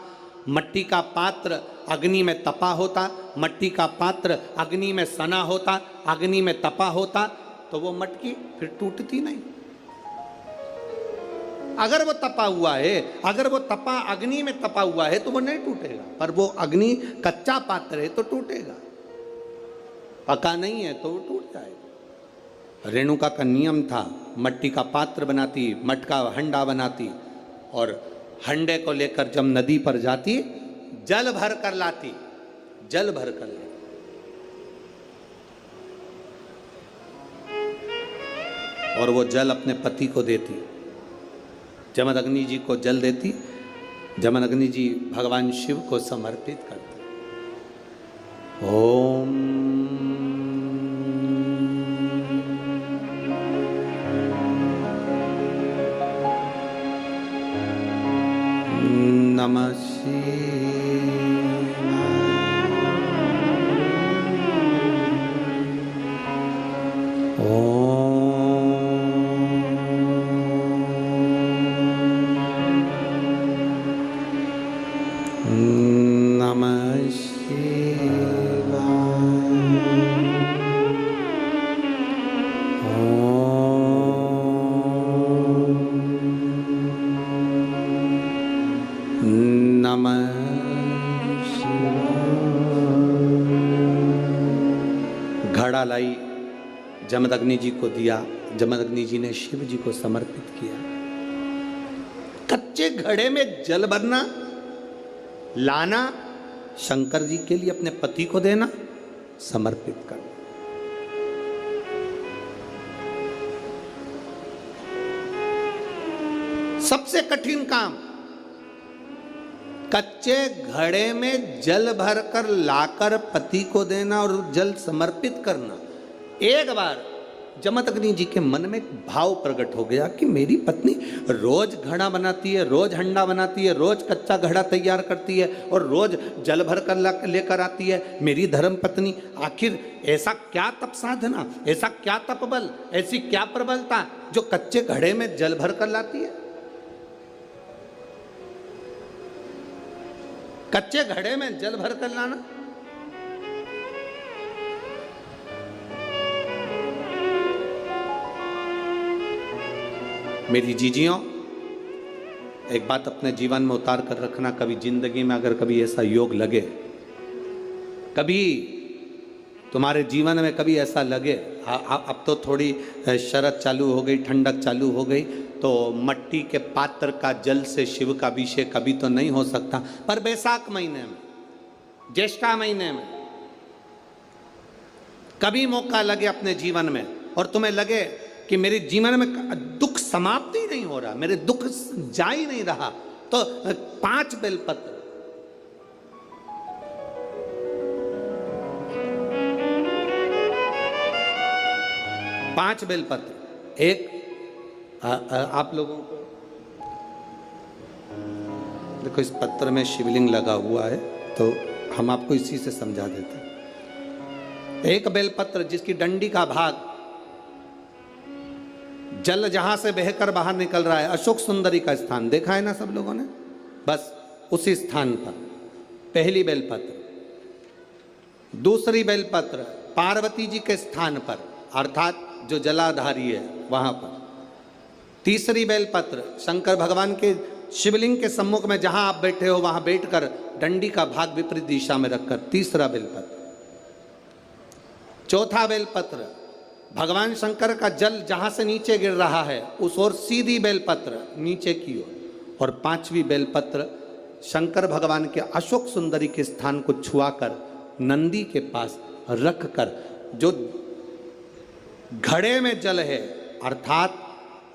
मट्टी का पात्र अग्नि में तपा होता, मट्टी का पात्र अग्नि में सना होता, अग्नि में तपा होता, तो वो मटकी फिर टूटती नहीं। अगर वो तपा हुआ है, अगर वो तपा अग्नि में तपा हुआ है तो वो नहीं टूटेगा, पर वो अग्नि कच्चा पात्र है तो टूटेगा, पका नहीं है तो वो टूट जाएगा। रेणुका का नियम था, मट्टी का पात्र बनाती, मटका हंडा बनाती और हंडे को लेकर जब नदी पर जाती, जल भर कर लाती, जल भर कर लाती। और वो जल अपने पति को देती, जमदग्नि जी को जल देती। जमदग्नि जी भगवान शिव को समर्पित करते। ओम नमः शिवाय। नमः शिवाय। नमः शिवाय। घड़ा लाई, जमदग्नि जी को दिया, जमदग्नि जी ने शिव जी को समर्पित किया। कच्चे घड़े में जल भरना, लाना, शंकर जी के लिए अपने पति को देना, समर्पित करना। सबसे कठिन काम, कच्चे घड़े में जल भरकर लाकर पति को देना और जल समर्पित करना। एक बार जमदग्नि जी के मन में एक भाव प्रकट हो गया कि मेरी पत्नी रोज घड़ा बनाती है, रोज हंडा बनाती है, रोज कच्चा घड़ा तैयार करती है और रोज जल भर कर लेकर आती है। मेरी धर्म पत्नी, आखिर ऐसा क्या तप साधना, ऐसा क्या तप बल, ऐसी क्या प्रबलता जो कच्चे घड़े में जल भर कर लाती है? कच्चे घड़े में जल भर कर लाना। मेरी जीजियों, एक बात अपने जीवन में उतार कर रखना, कभी जिंदगी में अगर कभी ऐसा योग लगे, कभी तुम्हारे जीवन में कभी ऐसा लगे, अब तो थोड़ी शरद चालू हो गई, ठंडक चालू हो गई, तो मट्टी के पात्र का जल से शिव का अभिषेक कभी तो नहीं हो सकता, पर बैसाख महीने में, ज्येष्ठा महीने में कभी मौका लगे अपने जीवन में और तुम्हें लगे कि मेरे जीवन में दुख समाप्त ही नहीं हो रहा, मेरे दुख जा ही नहीं रहा, तो 5 बेलपत्र, पांच बेलपत्र, एक आप लोगों को देखो इस पत्र में शिवलिंग लगा हुआ है, तो हम आपको इसी से समझा देते हैं। एक बेलपत्र जिसकी डंडी का भाग जल जहां से बहकर बाहर निकल रहा है, अशोक सुंदरी का स्थान देखा है ना सब लोगों ने, बस उसी स्थान पर पहली बेलपत्र। दूसरी बेलपत्र पार्वती जी के स्थान पर, अर्थात जो जलाधारी है वहां पर। तीसरी बेलपत्र शंकर भगवान के शिवलिंग के सम्मुख में जहां आप बैठे हो वहां बैठकर डंडी का भाग विपरीत दिशा में रखकर, तीसरा बेलपत्र। चौथा बेलपत्र भगवान शंकर का जल जहां से नीचे गिर रहा है उस ओर सीधी बेलपत्र नीचे की ओर। और पांचवी बेलपत्र शंकर भगवान के अशोक सुंदरी के स्थान को छुआकर नंदी के पास रखकर, जो घड़े में जल है अर्थात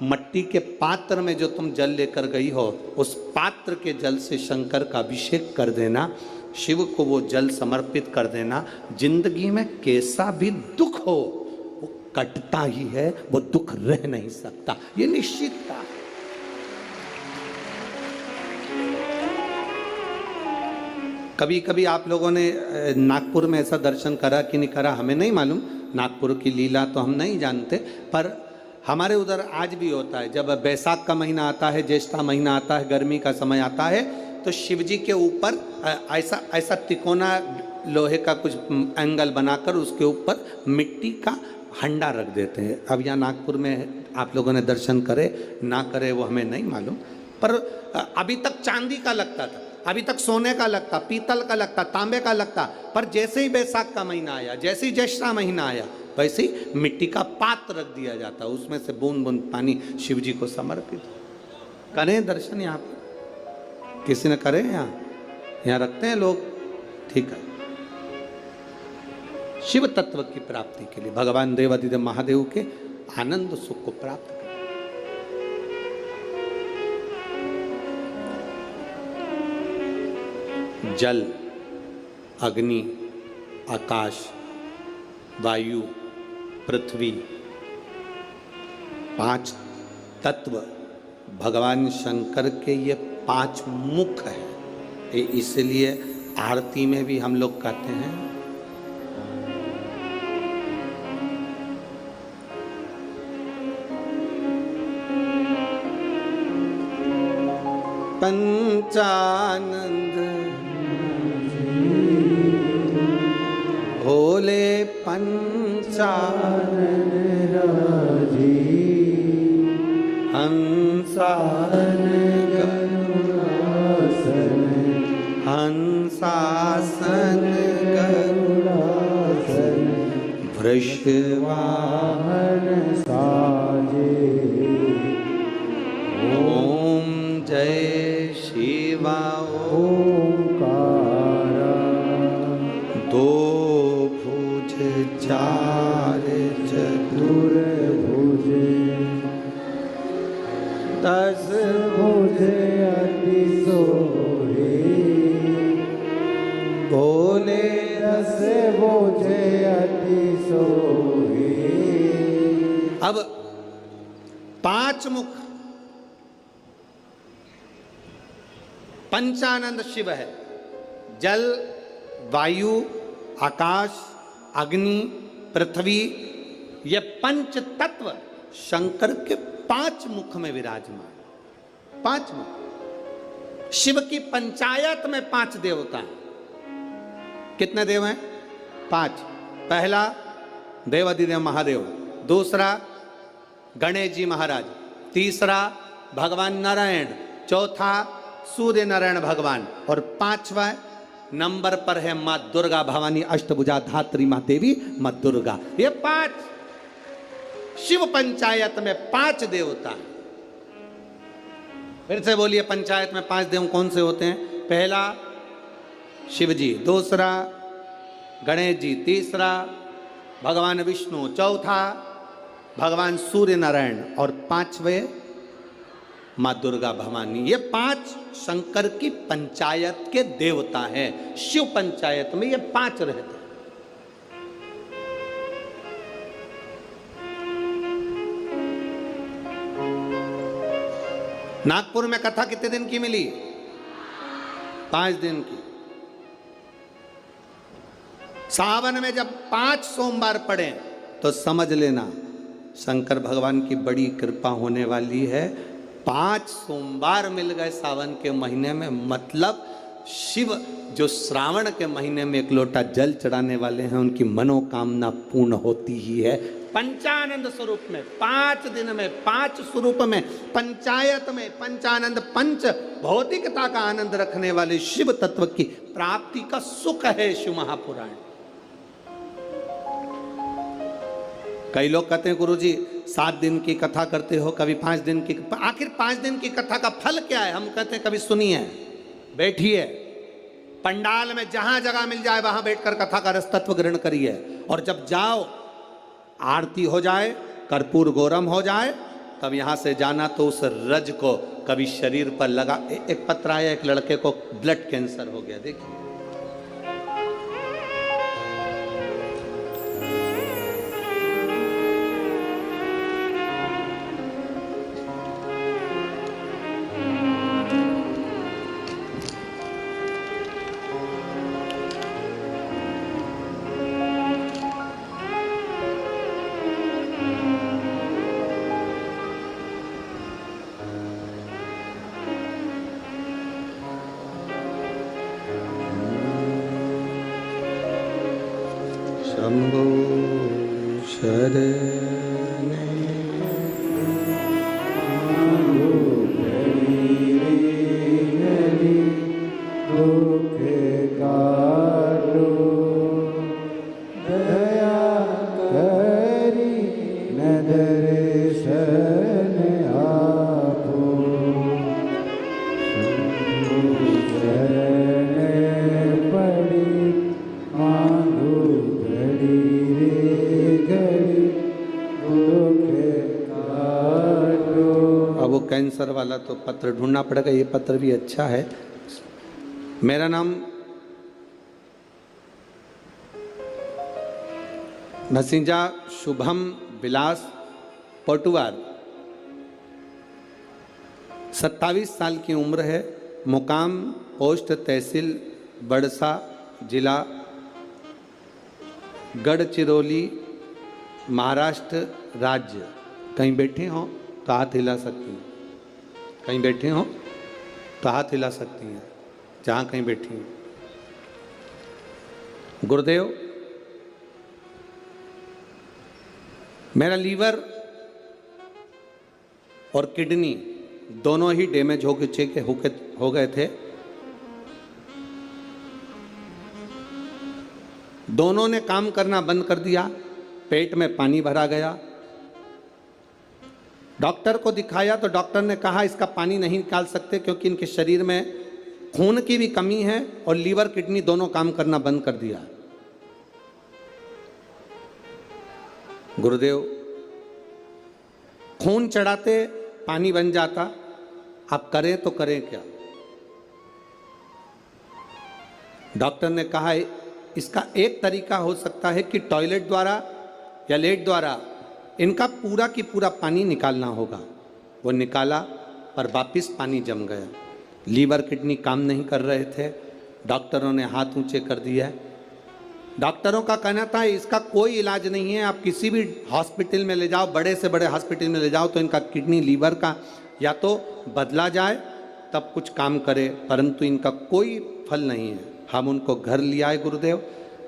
मट्टी के पात्र में जो तुम जल लेकर गई हो, उस पात्र के जल से शंकर का अभिषेक कर देना, शिव को वो जल समर्पित कर देना। जिंदगी में कैसा भी दुख हो वो कटता ही है, वो दुख रह नहीं सकता, ये निश्चित था। कभी कभी आप लोगों ने नागपुर में ऐसा दर्शन करा कि नहीं करा हमें नहीं मालूम, नागपुर की लीला तो हम नहीं जानते, पर हमारे उधर आज भी होता है। जब बैसाख का महीना आता है, ज्येष्ठा महीना आता है, गर्मी का समय आता है, तो शिव जी के ऊपर ऐसा ऐसा तिकोना लोहे का कुछ एंगल बनाकर उसके ऊपर मिट्टी का हंडा रख देते हैं। अब यहाँ नागपुर में आप लोगों ने दर्शन करे ना करे वो हमें नहीं मालूम, पर अभी तक चांदी का लगता था, अभी तक सोने का लगता, पीतल का लगता, तांबे का लगता, पर जैसे ही बैसाख का महीना आया, जैसे ही ज्येष्ठा महीना आया, वैसे ही मिट्टी का पात्र रख दिया जाता, उसमें से बूंद बूंद पानी शिव जी को समर्पित। करें दर्शन यहाँ पर, किसी ने करे यहाँ रखते हैं लोग, ठीक है। शिव तत्व की प्राप्ति के लिए भगवान देवादिदेव महादेव के आनंद सुख को प्राप्त करें। जल, अग्नि, आकाश, वायु, पृथ्वी, 5 तत्व भगवान शंकर के ये 5 मुख है। इसलिए आरती में भी हम लोग कहते हैं पंचानंद भोले पंचानन हंसान करुणासन, हंसासन करुणासन, वृषवाहन साजे। ओम जय शिवा ओंकारा, 2 भुज 4 चतुर्भुज, 10 भुज अति सोहे, भोले 10 भुज अति सोहे। अब 5 मुख पंचानंद शिव है। जल, वायु, आकाश, अग्नि, पृथ्वी, ये 5 तत्व शंकर के 5 मुख में विराजमान। 5 मुख। शिव की पंचायत में 5 देवता हैं। कितने देव हैं? 5। पहला देवादिदेव महादेव, दूसरा गणेश जी महाराज, तीसरा भगवान नारायण, चौथा सूर्य नारायण भगवान, और पांचवा नंबर पर है माँ दुर्गा भवानी अष्टभुजा धात्री माँ देवी माँ दुर्गा। ये 5 शिव पंचायत में 5 देवता हैं। फिर से बोलिए, पंचायत में 5 देव कौन से होते हैं? पहला शिव जी, दूसरा गणेश जी, तीसरा भगवान विष्णु, चौथा भगवान सूर्य नारायण, और 5वें माँ दुर्गा भवानी। ये 5 शंकर की पंचायत के देवता हैं। शिव पंचायत में ये 5 रहते हैं। नागपुर में कथा कितने दिन की मिली? 5 दिन की। सावन में जब 5 सोमवार पड़े तो समझ लेना शंकर भगवान की बड़ी कृपा होने वाली है। 5 सोमवार मिल गए सावन के महीने में, मतलब शिव जो श्रावण के महीने में 1 लोटा जल चढ़ाने वाले हैं, उनकी मनोकामना पूर्ण होती ही है। पंचानंद स्वरूप में 5 दिन में 5 स्वरूप में पंचायत में पंचानंद पंच भौतिकता का आनंद रखने वाले शिव तत्व की प्राप्ति का सुख है शिव महापुराण। कई लोग कहते हैं गुरुजी 7 दिन की कथा करते हो, कभी 5 दिन की, आखिर 5 दिन की कथा का फल क्या है? हम कहते हैं कभी सुनिए, बैठिए, पंडाल में जहां जगह मिल जाए वहां बैठकर कथा का रस तत्व ग्रहण करिए, और जब जाओ आरती हो जाए, कर्पूर गौरम हो जाए, तब यहां से जाना तो उस रज को कभी शरीर पर लगा। एक पत्र आया, एक लड़के को ब्लड कैंसर हो गया, देखिए। शंभो शरणे दुख काटो दया करी न दर्शन आपो शरण पड़ी मांगो अब वो कैंसर वाला तो पत्र ढूंढना पड़ेगा। ये पत्र भी अच्छा है। मेरा नाम नसीजा शुभम विलास पटुआर, 27 साल की उम्र है। मुकाम पोस्ट तहसील बड़सा, जिला गढ़चिरौली, महाराष्ट्र राज्य। कहीं बैठे हो तो हाथ हिला सकती हैं, कहीं बैठे हो तो हाथ हिला सकती हैं, जहाँ कहीं बैठी हैं। गुरुदेव, मेरा लीवर और किडनी दोनों ही डैमेज हो गए थे। दोनों ने काम करना बंद कर दिया, पेट में पानी भरा गया। डॉक्टर को दिखाया तो डॉक्टर ने कहा इसका पानी नहीं निकाल सकते क्योंकि इनके शरीर में खून की भी कमी है और लीवर किडनी दोनों काम करना बंद कर दिया। गुरुदेव, खून चढ़ाते पानी बन जाता, आप करें तो करें क्या? डॉक्टर ने कहा इसका एक तरीका हो सकता है कि टॉयलेट द्वारा या लेट द्वारा इनका पूरा की पूरा पानी निकालना होगा। वो निकाला पर वापिस पानी जम गया। लीवर किडनी काम नहीं कर रहे थे। डॉक्टरों ने हाथ ऊंचे कर दिया। डॉक्टरों का कहना था इसका कोई इलाज नहीं है, आप किसी भी हॉस्पिटल में ले जाओ, बड़े से बड़े हॉस्पिटल में ले जाओ तो इनका किडनी लीवर का या तो बदला जाए तब कुछ काम करे, परंतु इनका कोई फल नहीं है। हम उनको घर ले आए गुरुदेव,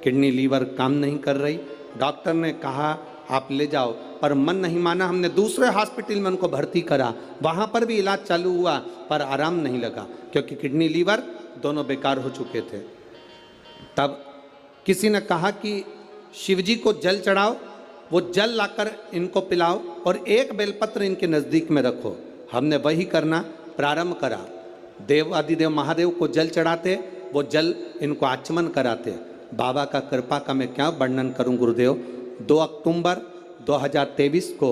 किडनी लीवर काम नहीं कर रही। डॉक्टर ने कहा आप ले जाओ, पर मन नहीं माना। हमने दूसरे हॉस्पिटल में उनको भर्ती करा, वहाँ पर भी इलाज चालू हुआ पर आराम नहीं लगा, क्योंकि किडनी लीवर दोनों बेकार हो चुके थे। तब किसी ने कहा कि शिवजी को जल चढ़ाओ, वो जल लाकर इनको पिलाओ और एक बेलपत्र इनके नज़दीक में रखो। हमने वही करना प्रारंभ करा। देवादिदेव महादेव को जल चढ़ाते, वो जल इनको आचमन कराते। बाबा का कृपा का मैं क्या वर्णन करूं गुरुदेव। 2 अक्टूबर 2023 को